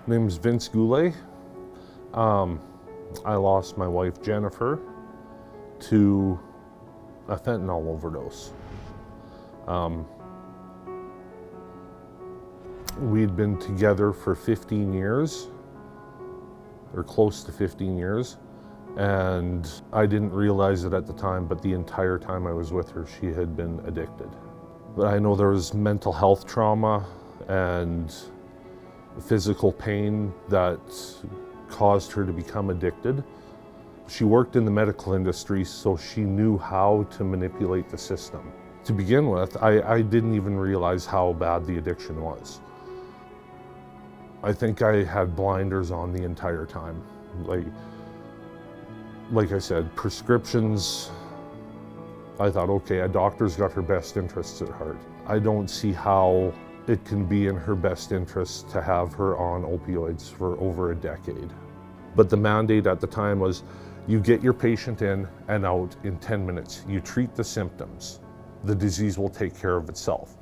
Name's Vince Goulet. I lost my wife Jennifer to a fentanyl overdose. We'd been together for 15 years, or close to 15 years, and I didn't realize it at the time, but the entire time I was with her, she had been addicted. But I know there was mental health trauma and physical pain that caused her to become addicted. She worked in the medical industry, so she knew how to manipulate the system. To begin with, I didn't even realize how bad the addiction was. I think I had blinders on the entire time. Like I said, prescriptions, I thought, okay, a doctor's got her best interests at heart. I don't see how it can be in her best interest to have her on opioids for over a decade. But the mandate at the time was, you get your patient in and out in 10 minutes. You treat the symptoms. The disease will take care of itself.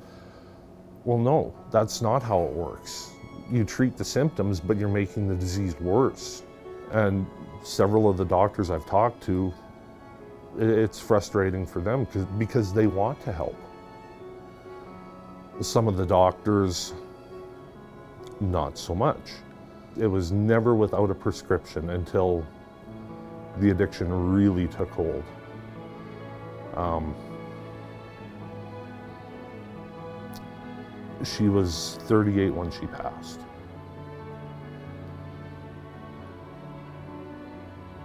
Well, no, that's not how it works. You treat the symptoms, but you're making the disease worse. And several of the doctors I've talked to, it's frustrating for them because they want to help. Some of the doctors, not so much. It was never without a prescription until the addiction really took hold. She was 38 when she passed.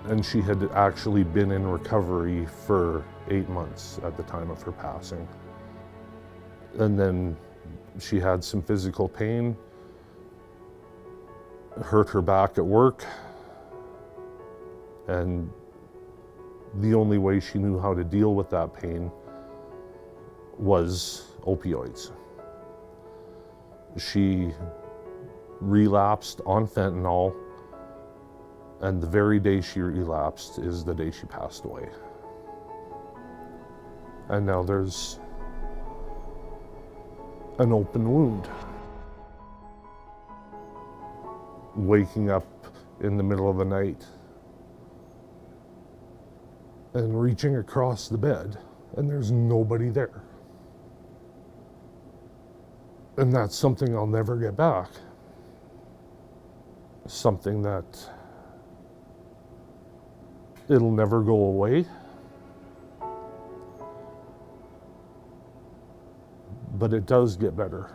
And she had actually been in recovery for 8 months at the time of her passing. And then she had some physical pain, hurt her back at work, and the only way she knew how to deal with that pain was opioids. She relapsed on fentanyl, and the very day she relapsed is the day she passed away. And now there's an open wound. Waking up in the middle of the night and reaching across the bed, and there's nobody there. And that's something I'll never get back. Something that it'll never go away. But it does get better.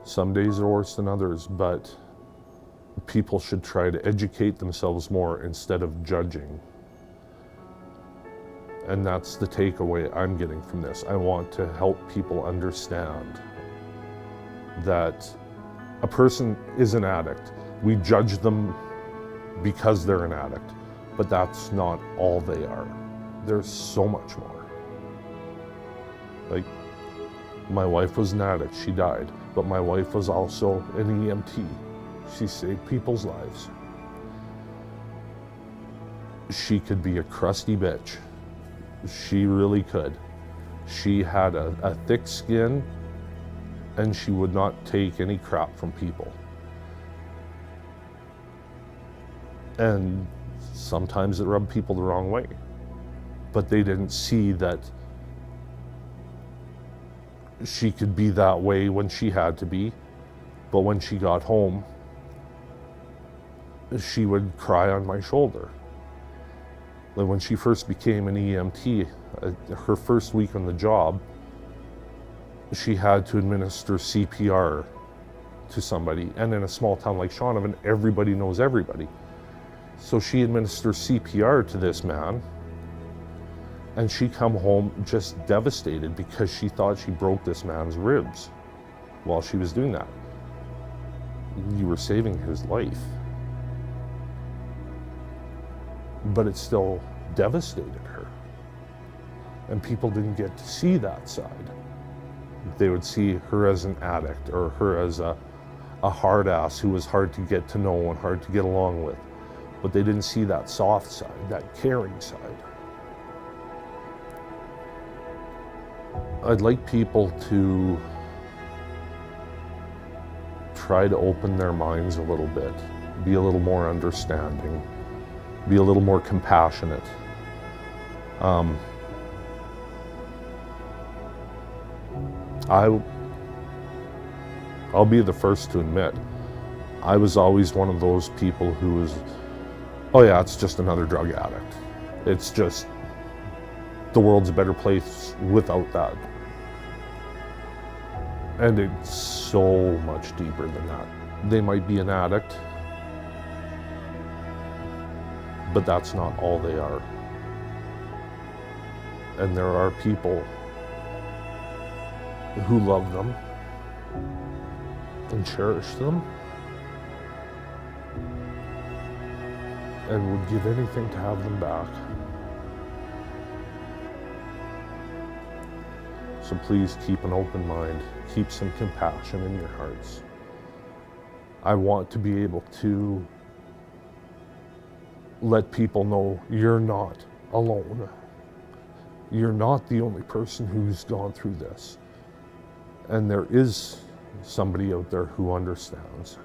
Some days are worse than others, but people should try to educate themselves more instead of judging. And that's the takeaway I'm getting from this. I want to help people understand that a person is an addict. We judge them because they're an addict, but that's not all they are. There's so much more. Like, my wife was an addict, she died, but my wife was also an EMT. She saved people's lives. She could be a crusty bitch. She really could. She had a thick skin, and she would not take any crap from people. And sometimes it rubbed people the wrong way. But they didn't see that she could be that way when she had to be. But when she got home, she would cry on my shoulder. Like when she first became an EMT, her first week on the job, she had to administer CPR to somebody. And in a small town like Shaunavon, everybody knows everybody. So she administered CPR to this man, and she come home just devastated because she thought she broke this man's ribs while she was doing that. You were saving his life. But it still devastated her. And people didn't get to see that side. They would see her as an addict, or her as a hard ass who was hard to get to know and hard to get along with. But they didn't see that soft side, that caring side. I'd like people to try to open their minds a little bit, be a little more understanding, be a little more compassionate. I'll be the first to admit, I was always one of those people who was, oh yeah, it's just another drug addict. It's just, the world's a better place without that. And it's so much deeper than that. They might be an addict, but that's not all they are. And there are people who love them and cherish them and would give anything to have them back. So please keep an open mind, keep some compassion in your hearts. I want to be able to let people know you're not alone. You're not the only person who's gone through this. And there is somebody out there who understands.